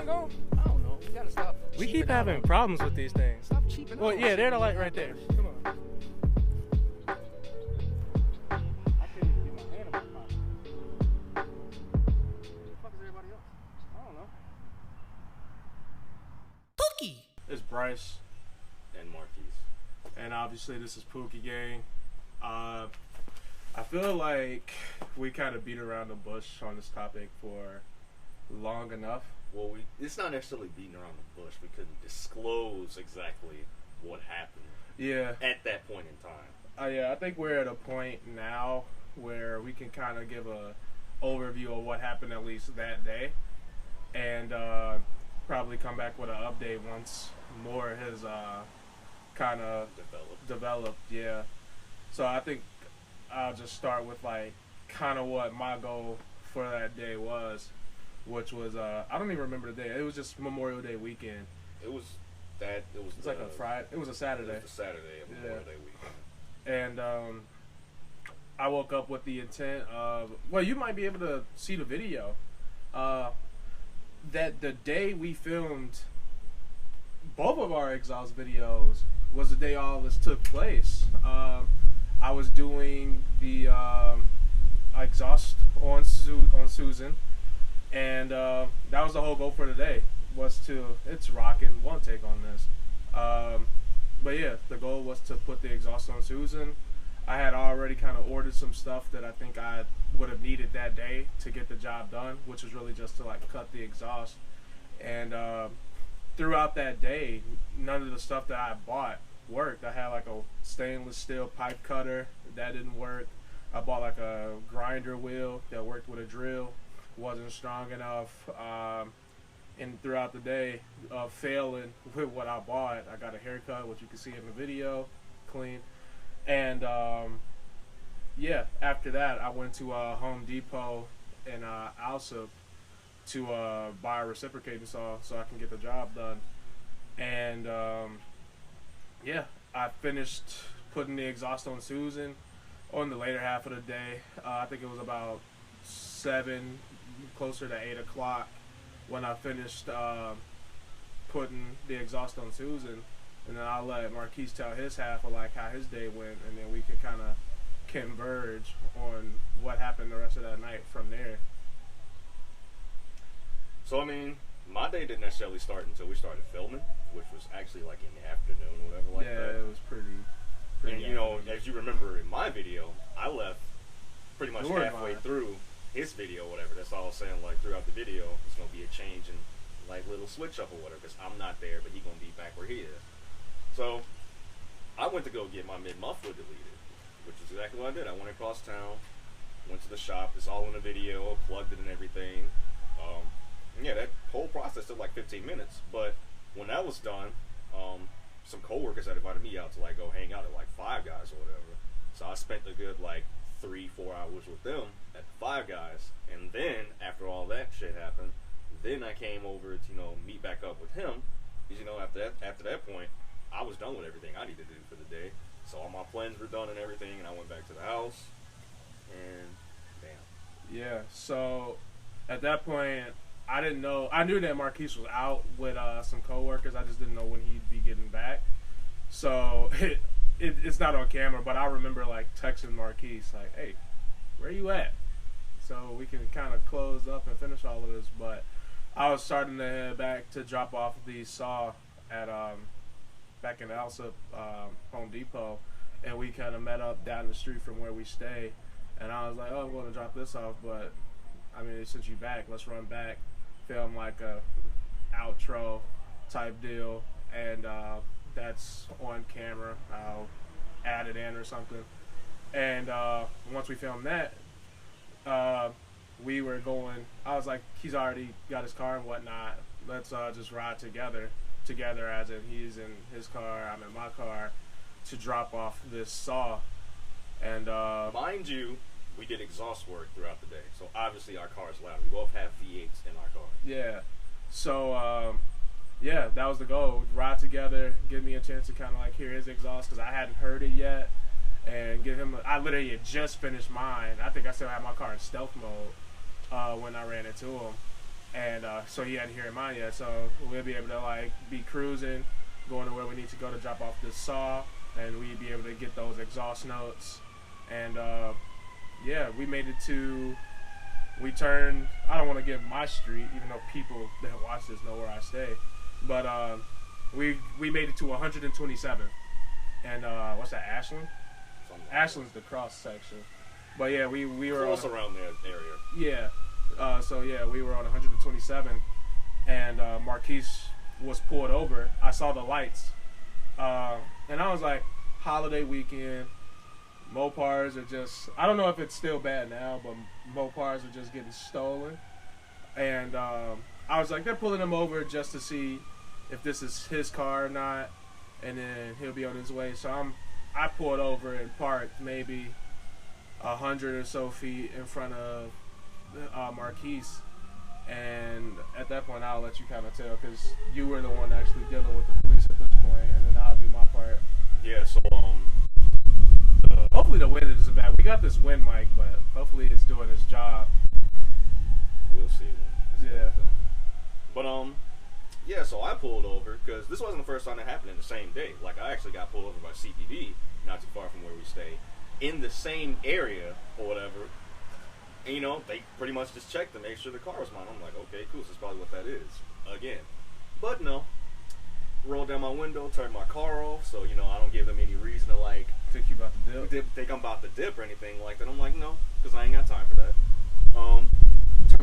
ain't go? I don't know. We gotta stop. We keep having problems with these things. Stop cheaping. Well, yeah, they're the light right there. Come on. I can't even get my hand in my pocket. Where the fuck is everybody else? I don't know. Pookie! It's Bryce. And Marquise. And obviously this is Pookie Gang. I feel like we kind of beat around the bush on this topic for long enough. Well, it's not necessarily beating around the bush. We couldn't disclose exactly what happened. Yeah. At that point in time. Yeah, I think we're at a point now where we can kind of give a overview of what happened at least that day, and probably come back with an update once more has kind of developed. Yeah. So I think I'll just start with like kind of what my goal for that day was, which was I don't even remember the day. It was just Memorial Day weekend. It's like a Friday. It was a Saturday. It was a Saturday of Memorial Day weekend. And I woke up with the intent of, well, you might be able to see the video. That the day we filmed both of our exhaust videos was the day all this took place. I was doing the exhaust on Susan, and that was the whole goal for the day, was to, it's rocking, one take on this. But yeah, the goal was to put the exhaust on Susan. I had already kind of ordered some stuff that I think I would have needed that day to get the job done, which was really just to like cut the exhaust. And throughout that day, none of the stuff that I bought worked. I had like a stainless steel pipe cutter that didn't work. I bought like a grinder wheel that worked with a drill, wasn't strong enough. And throughout the day of failing with what I bought, I got a haircut, which you can see in the video, clean. And yeah, after that I went to Home Depot in Alsip to buy a reciprocating saw so I can get the job done. And yeah, I finished putting the exhaust on Susan on the later half of the day. I think it was about 7, closer to 8 o'clock when I finished putting the exhaust on Susan. And then I'll let Marquise tell his half of like how his day went, and then we can kind of converge on what happened the rest of that night from there. So I mean, my day didn't necessarily start until we started filming, which was actually like in the afternoon or whatever like that. Yeah, it was pretty and you know, as you remember in my video, I left pretty much halfway through his video, whatever. That's all I was saying, like throughout the video, it's going to be a change in like little switch up or whatever, because I'm not there, but he's going to be back where he is. So I went to go get my mid-muffler deleted, which is exactly what I did. I went across town, went to the shop. It's all in the video, plugged it and everything. Yeah, that whole process took like 15 minutes. But when that was done, some coworkers had invited me out to like go hang out at like Five Guys or whatever. So I spent a good like 3-4 hours with them at the Five Guys, and then after all that shit happened, then I came over to, you know, meet back up with him. Because, you know, after that point, I was done with everything I needed to do for the day. So all my plans were done and everything, and I went back to the house, and bam. Yeah, so at that point, I didn't know. I knew that Marquise was out with some coworkers. I just didn't know when he'd be getting back. So it's not on camera, but I remember like texting Marquise like, "Hey, where you at?" So we can kind of close up and finish all of this. But I was starting to head back to drop off the saw at back in Alsip, Home Depot, and we kind of met up down the street from where we stay. And I was like, "Oh, I'm going to drop this off, but I mean, since you back, let's run back, film like a outro type deal, and that's on camera. I'll add it in or something." And once we filmed that, we were going. I was like, "He's already got his car and whatnot. Let's just ride together, as in he's in his car, I'm in my car, to drop off this saw." And mind you, we did exhaust work throughout the day, so obviously our car's loud. We both have V8s in our car. Yeah. So yeah, that was the goal. Ride together, give me a chance to kind of like hear his exhaust, because I hadn't heard it yet, and give him. I literally had just finished mine. I think I still had my car in stealth mode when I ran into him, And so he hadn't heard mine yet. So we'll be able to like be cruising, going to where we need to go to drop off this saw, and we'd be able to get those exhaust notes. And yeah, we made it to. We turned. I don't want to give my street, even though people that watch this know where I stay. But we made it to 127th. And what's that? Ashland. Ashland's the cross section. But yeah, we were close around that area. Yeah. So yeah, we were on 127th, and Marquise was pulled over. I saw the lights, and I was like, holiday weekend. Mopars are just, I don't know if it's still bad now, but Mopars are just getting stolen. And I was like, they're pulling him over just to see if this is his car or not, and then he'll be on his way. So I pulled over and parked maybe 100 or so feet in front of Marquise. And at that point, I'll let you kind of tell, because you were the one actually dealing with the police at this point, and then I'll do my part. Yeah, so hopefully the wind isn't bad. We got this wind mic, but hopefully it's doing its job. We'll see. Yeah. But yeah. So I pulled over because this wasn't the first time it happened in the same day. Like I actually got pulled over by CPD, not too far from where we stay, in the same area or whatever. And, you know, they pretty much just checked to make sure the car was mine. I'm like, okay, cool. This is probably what that is again. But no. Rolled down my window, turned my car off, so you know I don't give them any reason to like think you about to dip. Think I'm about to dip or anything like that. I'm like, no, because I ain't got time for that. Turn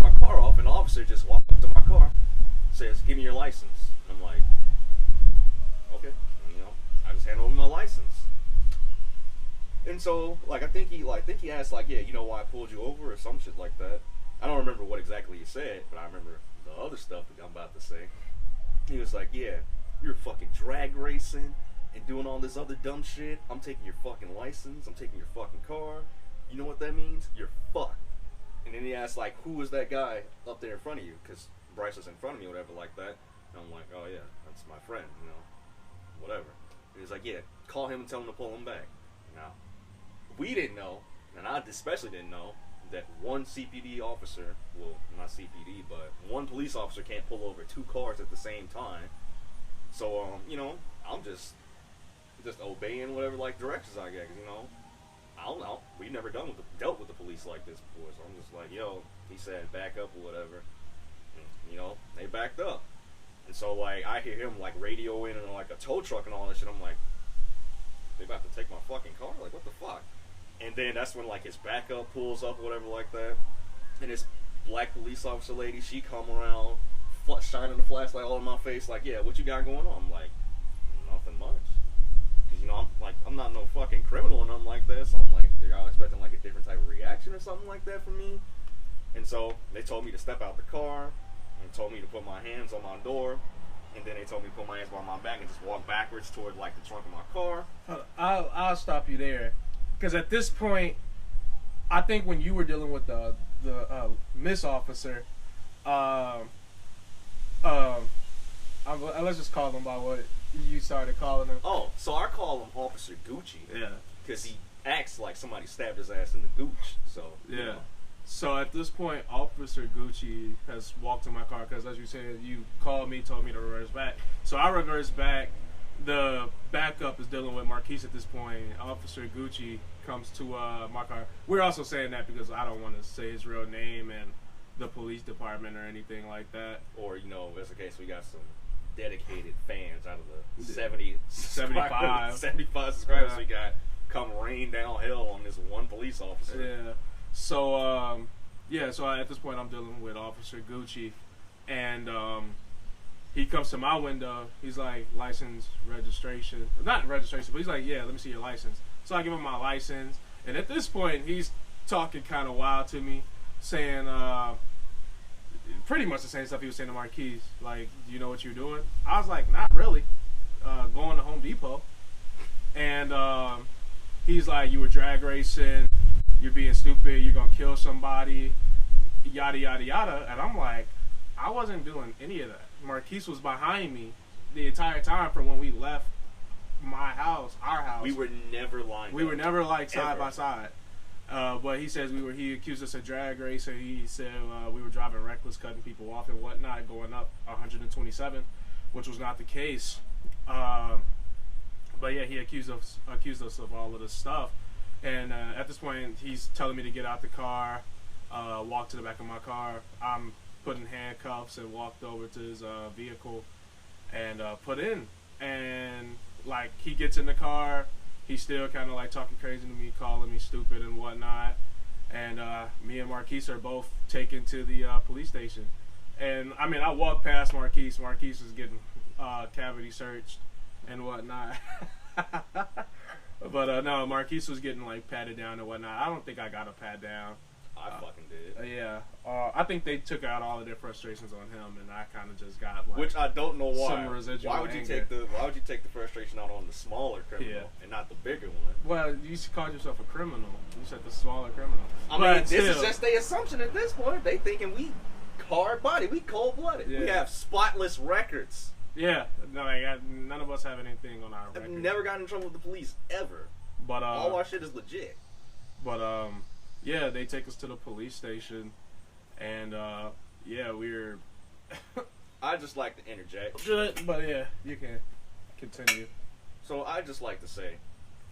my car off, and the officer just walked up to my car, says, "Give me your license." I'm like, okay, and, you know, I just hand over my license. And so, like, I think he asked, like, yeah, you know why I pulled you over or some shit like that. I don't remember what exactly he said, but I remember the other stuff that I'm about to say. He was like, yeah. You're fucking drag racing and doing all this other dumb shit. I'm taking your fucking license. I'm taking your fucking car. You know what that means? You're fucked. And then he asked, like, who was that guy up there in front of you? Because Bryce was in front of me or whatever like that. And I'm like, oh, yeah, that's my friend, you know, whatever. And he's like, yeah, call him and tell him to pull him back. Now, we didn't know, and I especially didn't know, that one CPD officer, well, not CPD, but one police officer can't pull over two cars at the same time. So, you know, I'm just obeying whatever, like, directions I get, 'cause, you know, I don't know. We've never dealt with the police like this before, so I'm just like, yo, he said back up or whatever. And, you know, they backed up. And so, like, I hear him, like, radio in and, like, a tow truck and all that shit. I'm like, they about to take my fucking car? Like, what the fuck? And then that's when, like, his backup pulls up or whatever like that. And this black police officer lady, she come around, shining the flashlight all in my face, like, yeah, what you got going on? I'm like, nothing much. Because, you know, I'm not no fucking criminal or nothing like that, so I'm like, they're all expecting, like, a different type of reaction or something like that from me. And so they told me to step out the car and told me to put my hands on my door, and then they told me to put my hands behind my back and just walk backwards toward, like, the trunk of my car. I'll stop you there, because at this point, I think when you were dealing with the Miss Officer, let's just call him by what you started calling him. Oh, so I call him Officer Gucci. Yeah. Because he acts like somebody stabbed his ass in the gooch. So, yeah. You know. So at this point, Officer Gucci has walked to my car because, as you said, you called me, told me to reverse back. So I reversed back. The backup is dealing with Marquise at this point. Officer Gucci comes to my car. We're also saying that because I don't want to say his real name and the police department or anything like that. Or, you know, as a case, we got some dedicated fans out of the 75 subscribers we got come rain down hell on this one police officer. Yeah. So, so at this point I'm dealing with Officer Gucci, and he comes to my window. He's like, license, registration. Not registration, but he's like, yeah, let me see your license. So I give him my license, and at this point he's talking kind of wild to me, saying pretty much the same stuff he was saying to Marquise. Like, do you know what you're doing? I was like, not really. Going to Home Depot. And he's like, you were drag racing, you're being stupid, you're going to kill somebody, yada, yada, yada. And I'm like, I wasn't doing any of that. Marquise was behind me the entire time from when we left my house, our house. We were never lying. We were never like side by side. But he says he accused us of drag racing. He said we were driving reckless, cutting people off and whatnot, going up 127, which was not the case. But yeah, he accused us of all of this stuff. And at this point, he's telling me to get out the car, walk to the back of my car. I'm put in handcuffs and walked over to his vehicle and put in. And like he gets in the car, he's still kind of like talking crazy to me, calling me stupid and whatnot. And me and Marquise are both taken to the police station. And I mean, I walked past Marquise. Marquise was getting cavity searched and whatnot. But no, Marquise was getting like patted down and whatnot. I don't think I got a pat down. I fucking did. Yeah, I think they took out all of their frustrations on him, and I kind of just got like, which I don't know why. Some residual why would you anger. Why would you take the frustration out on the smaller criminal and not the bigger one? Well, you called yourself a criminal. You said the smaller criminal. I mean, this is just their assumption at this point. They thinking we hard body, we cold blooded. Yeah. We have spotless records. Yeah, no, none of us have anything on our record. I've never gotten in trouble with the police ever. But all our shit is legit. But yeah, they take us to the police station, and yeah, we're. I just like to interject. But yeah, you can continue. So I just like to say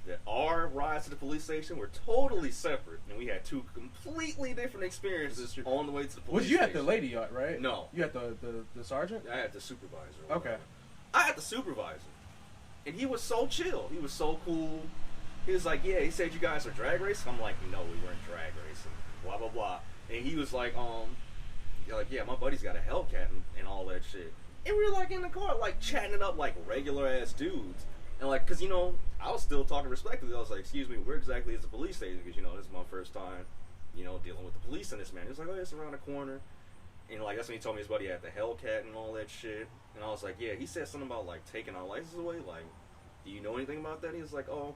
that our rides to the police station were totally separate, and we had two completely different experiences on the way to the police Was you station. at the lady yacht, right? No. You at the sergeant? I had the supervisor. Okay. I had the supervisor, and he was so chill. He was so cool. He was like, yeah, he said you guys are drag racing. I'm like, no, we weren't drag racing. Blah, blah, blah. And he was like, yeah, my buddy's got a Hellcat and all that shit. And we were like in the car, like chatting it up like regular ass dudes. And like, cause I was still talking respectfully. I was like, excuse me, where exactly is the police station? Because this is my first time, dealing with the police and this man. He was like, oh, it's around the corner. And like, that's when he told me his buddy had the Hellcat and all that shit. And I was like, yeah, he said something about like taking our license away. Like, do you know anything about that? He was like, oh,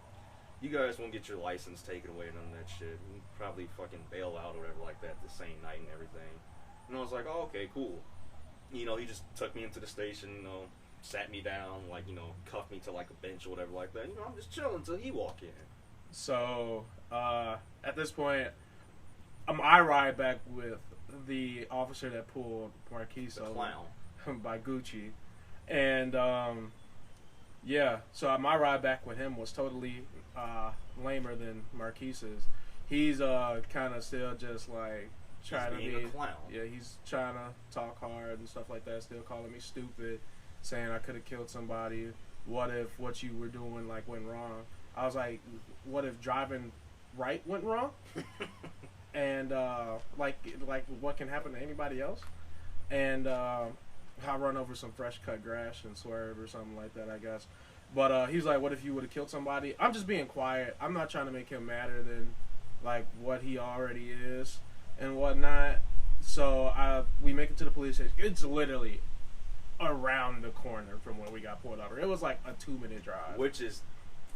you guys won't get your license taken away, none of that shit. And probably fucking bail out or whatever like that the same night and everything. And I was like, oh, okay, cool. He just took me into the station, sat me down, like, cuffed me to like a bench or whatever like that. I'm just chilling until he walked in. So, at this point, I ride back with the officer that pulled Marquise The over clown. by Gucci. And, yeah, so my ride back with him was totally lamer than Marquise's. He's kind of still just like trying to be a clown. Yeah, he's trying to talk hard and stuff like that. Still calling me stupid, saying I could have killed somebody. What if what you were doing like went wrong? I was like, what if driving right went wrong? And like what can happen to anybody else? And I run over some fresh cut grass and swerve or something like that, I guess. But he's like, what if you would have killed somebody? I'm just being quiet. I'm not trying to make him madder than like what he already is and whatnot. So we make it to the police station. It's literally around the corner from where we got pulled over. It was like a 2-minute drive. Which is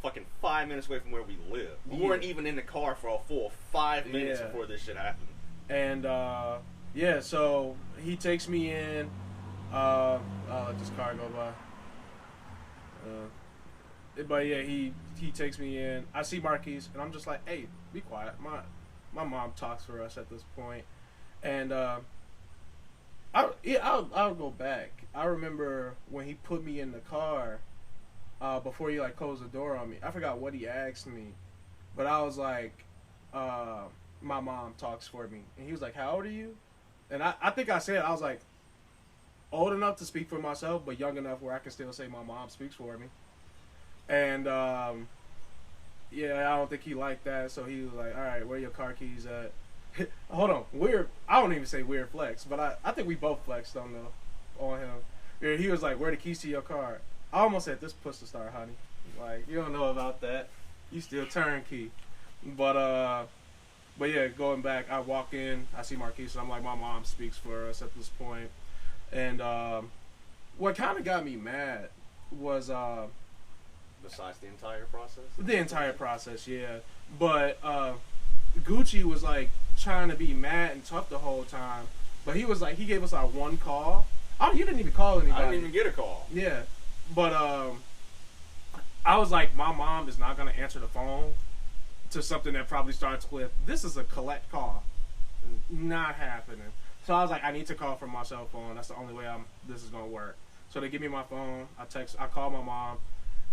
fucking 5 minutes away from where we live. We weren't even in the car for a full 5 minutes before this shit happened. And yeah, so he takes me in. I'll let this car go by. But yeah, he takes me in. I see Marquise, and I'm just like, hey, be quiet. My mom talks for us at this point. And I'll go back. I remember when he put me in the car before he like closed the door on me. I forgot what he asked me, but I was like, my mom talks for me. And he was like, how old are you? And I think I said, I was like, old enough to speak for myself, but young enough where I can still say my mom speaks for me. And yeah, I don't think he liked that, so he was like, all right, where your car keys at? Hold on, I don't even say weird flex, but I think we both flexed on him. Yeah, he was like, where the keys to your car? I almost said, this puts the star, honey. Like, you don't know about that. You still turnkey. But yeah, going back, I walk in, I see Marquise, and I'm like, my mom speaks for us at this point. And what kind of got me mad was besides the entire process? The entire process, yeah. But Gucci was like trying to be mad and tough the whole time. But he was like, he gave us our one call. Oh, you didn't even call anybody. I didn't even get a call. Yeah. But I was like, my mom is not going to answer the phone to something that probably starts with, "This is a collect call." Not happening. So I was like, I need to call from my cell phone. That's the only way this is gonna work. So they give me my phone. I call my mom,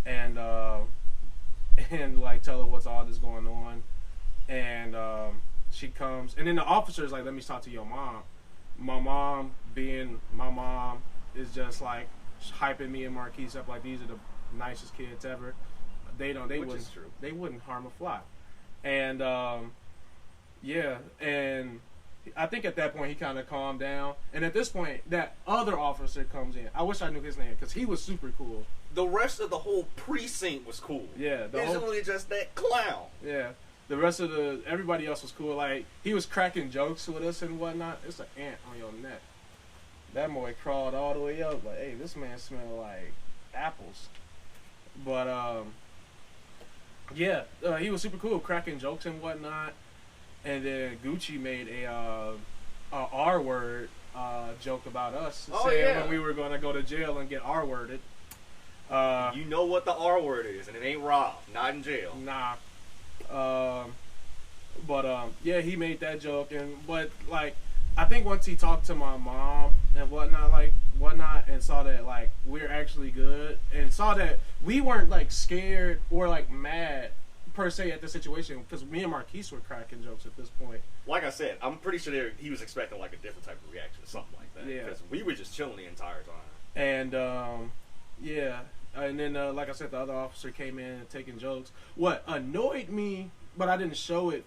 and like tell her what's all this going on, and she comes, and then the officer's like, "Let me talk to your mom." My mom, being my mom, is just like hyping me and Marquise up like these are the nicest kids ever. They wouldn't harm a fly, and yeah, and I think at that point he kind of calmed down. And at this point, that other officer comes in. I wish I knew his name because he was super cool. The rest of the whole precinct was cool. Yeah, it's only just that clown. Yeah, the rest of everybody else was cool. Like he was cracking jokes with us and whatnot. It's an ant on your neck. That boy crawled all the way up. Like, hey, this man smelled like apples. But yeah, he was super cool, cracking jokes and whatnot. And then Gucci made a R-word joke about us, saying when we were going to go to jail and get R-worded. You know what the R word is, and it ain't rob, not in jail. Nah. But yeah, he made that joke, but like, I think once he talked to my mom and whatnot, and saw that like we're actually good, and saw that we weren't like scared or like mad per se at the situation, because me and Marquise were cracking jokes at this point. Like I said, I'm pretty sure he was expecting like a different type of reaction or something like that. Yeah. Because we were just chilling the entire time. And yeah, and then like I said, the other officer came in and taking jokes. What annoyed me, but I didn't show it.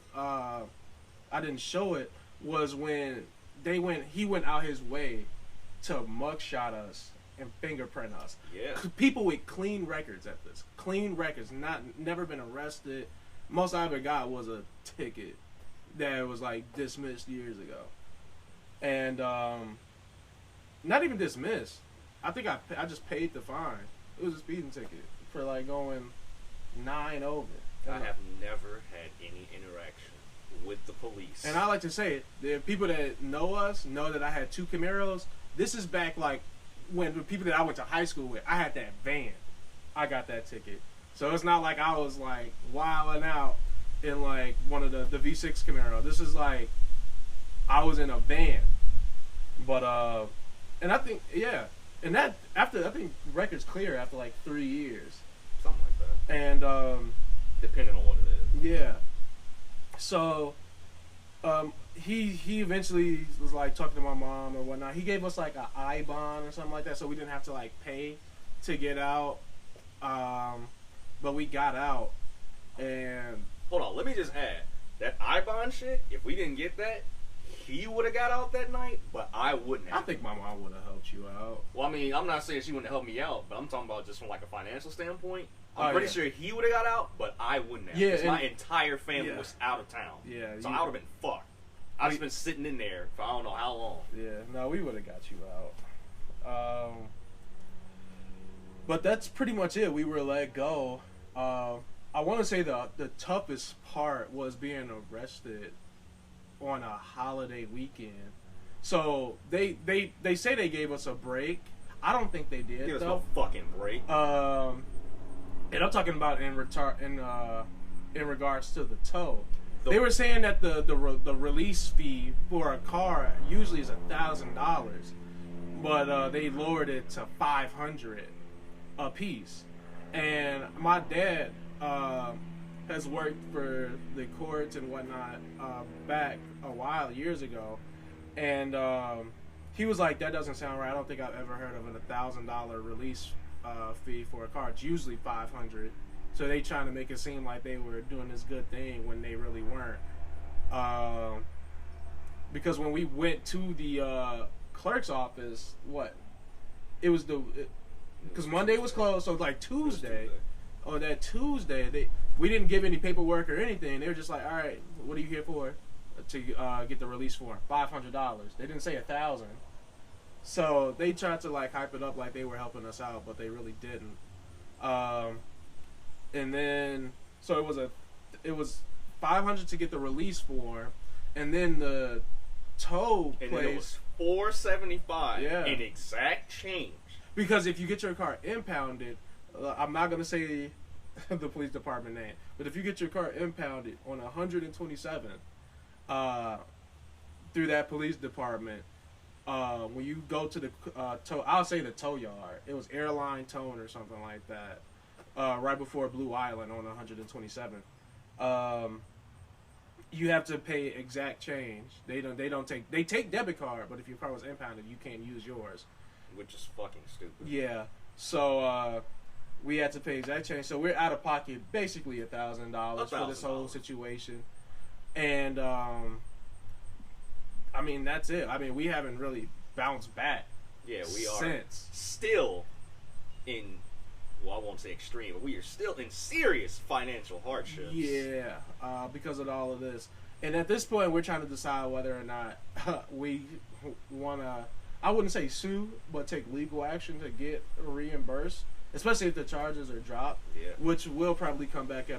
Was when he went out his way to mugshot us and fingerprint us. Yeah. People with clean records at this. Clean records, never been arrested. Most I ever got was a ticket that was like dismissed years ago. And not even dismissed. I think I just paid the fine. It was a speeding ticket for like going 9 over. I have never had any interaction with the police. And I like to say it, the people that know us know that I had 2 Camaros. This is back like when the people that I went to high school with, I had that van. I got that ticket. So it's not like I was like wilding out in like one of the V6 Camaro. This is like I was in a van. But and I think and that after I think record's clear after like 3 years. Something like that. And depending on what it is. Yeah. So he eventually was like talking to my mom or whatnot. He gave us like an I bond or something like that, so we didn't have to like pay to get out. But we got out, and hold on, let me just add that I bond shit. If we didn't get that, he would have got out that night, but I wouldn't have. I think my mom would have helped you out. Well, I mean, I'm not saying she wouldn't help me out, but I'm talking about just from like a financial standpoint. I'm pretty sure he would have got out, but I wouldn't have. Yeah, my entire family was out of town. Yeah, so I would have been fucked. I've just been sitting in there for I don't know how long. Yeah, no, we would have got you out. But that's pretty much it. We were let go. I want to say the toughest part was being arrested on a holiday weekend. So they say they gave us a break. I don't think they did. Give us no fucking break. And I'm talking about in regards to the tow. They were saying that the release fee for a car usually is $1,000, but they lowered it to $500 a piece. And my dad has worked for the courts and whatnot back a while, years ago, and he was like, "That doesn't sound right. I don't think I've ever heard of a $1,000 release fee for a car. It's usually $500." So they trying to make it seem like they were doing this good thing when they really weren't. Because when we went to the clerk's office, because Monday was closed, so like Tuesday. On that Tuesday, we didn't give any paperwork or anything. They were just like, "All right, what are you here for?" To get the release form, $500. They didn't say $1,000. So they tried to like hype it up like they were helping us out, but they really didn't. And then so it was $500 to get the release form, and then the tow place. And then it was $475 in exact change. Because if you get your car impounded, I'm not gonna say the police department name. But if you get your car impounded on 127 through that police department, when you go to the I'll say the tow yard. It was Airline Tone or something like that. Right before Blue Island on 127. You have to pay exact change. They take debit card, but if your car was impounded, you can't use yours. Which is fucking stupid. Yeah. So we had to pay exact change. So we're out of pocket basically $1,000 for this whole situation. And I mean that's it. I mean we haven't really bounced back. Yeah, we are since. Still in. Well, I won't say extreme, but we are still in serious financial hardships. Yeah, because of all of this. And at this point, we're trying to decide whether or not we want to, I wouldn't say sue, but take legal action to get reimbursed, especially if the charges are dropped, yeah. Which will probably come back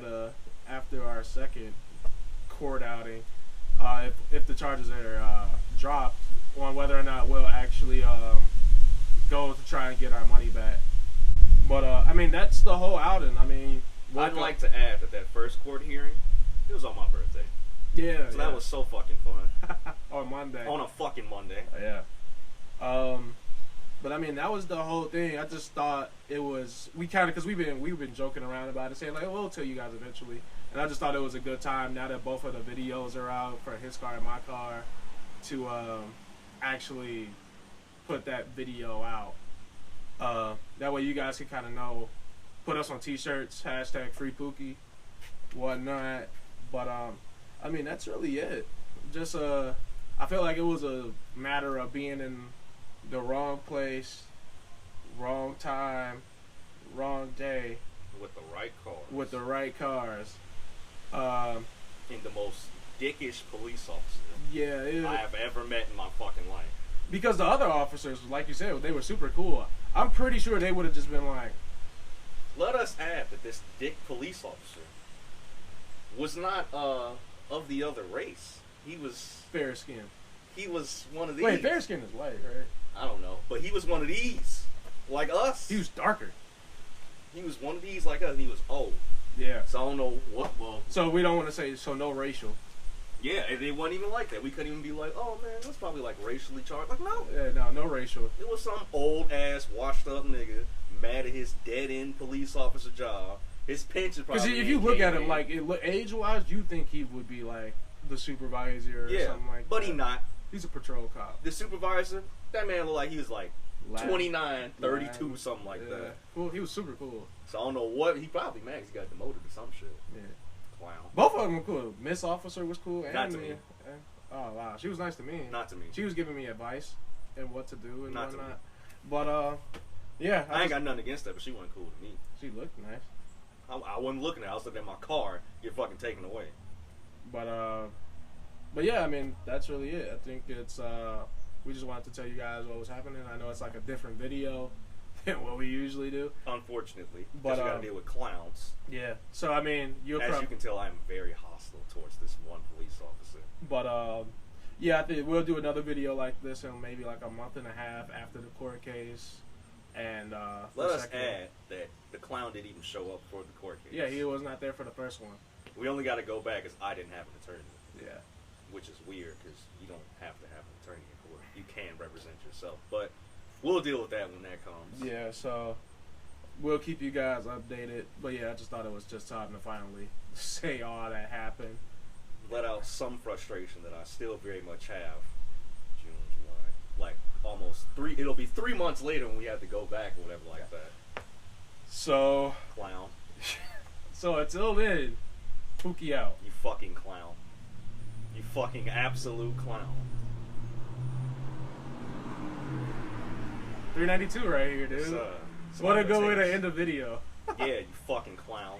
after our second court outing, if the charges are dropped, on whether or not we'll actually go to try and get our money back. But, I mean, that's the whole outing. I mean... I'd like to add that first court hearing, it was on my birthday. Yeah. So that was so fucking fun. On Monday. On a fucking Monday. Yeah. But, I mean, that was the whole thing. I just thought it was... Because we've been joking around about it, saying, like, we'll tell you guys eventually. And I just thought it was a good time, now that both of the videos are out for his car and my car, to actually put that video out. That way you guys can kind of know, put us on t-shirts, hashtag free Pookie, whatnot. But I mean that's really it. Just I feel like it was a matter of being in the wrong place, wrong time, wrong day, with the right cars. With the right cars. In the most dickish police officer I have ever met in my fucking life. Because the other officers, like you said, they were super cool. I'm pretty sure they would have just been like... Let us add that this dick police officer was not of the other race. He was... fair skinned. He was one of these. Wait, fair skinned is white, right? I don't know. But he was one of these. Like us. He was darker. He was one of these like us, and he was old. Yeah. So I don't know what... Well, so we don't want to say... So no racial. Yeah, and they weren't even like that. We couldn't even be like, oh man, that's probably like racially charged. Like, no. Yeah, no racial. It was some old ass, washed up nigga mad at his dead end police officer job. His pension probably. Because if you look at him, like age wise, you think he would be like the supervisor or something like that. But he not. He's a patrol cop. The supervisor, that man looked like he was like 29, 32, something like that. Cool. He was super cool. So I don't know what he probably mad. He got demoted or some shit. Yeah. Wow. Both of them were cool. Miss Officer was cool. And Not to me. Oh wow, she was nice to me. Not to me. She was giving me advice and what to do and Not to me. whatnot. But yeah. I ain't got nothing against that, but she wasn't cool to me. She looked nice. I wasn't looking at her. I was looking at my car get fucking taken away. But yeah, I mean that's really it. I think it's we just wanted to tell you guys what was happening. I know it's like a different video than what we usually do. Unfortunately, but you got to deal with clowns. Yeah. So I mean, as you can tell, I'm very hostile towards this one police officer. But yeah, I think we'll do another video like this in maybe like a month and a half after the court case. And let us add that the clown didn't even show up for the court case. Yeah, he was not there for the first one. We only got to go back because I didn't have an attorney. Yeah. Which is weird because you don't have to have an attorney in court. You can represent yourself. But we'll deal with that when that comes. Yeah, so we'll keep you guys updated. But yeah, I just thought it was just time to finally say all that happened. Let out some frustration that I still very much have. June, July. Like almost it'll be 3 months later when we have to go back or whatever like that. So. Clown. So until then, Pookie out. You fucking clown. You fucking absolute clown. 392 right here, dude. What a good way to end the video. Yeah, you fucking clown.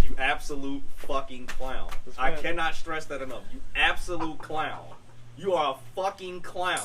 You absolute fucking clown. I cannot stress that enough. You absolute clown. You are a fucking clown.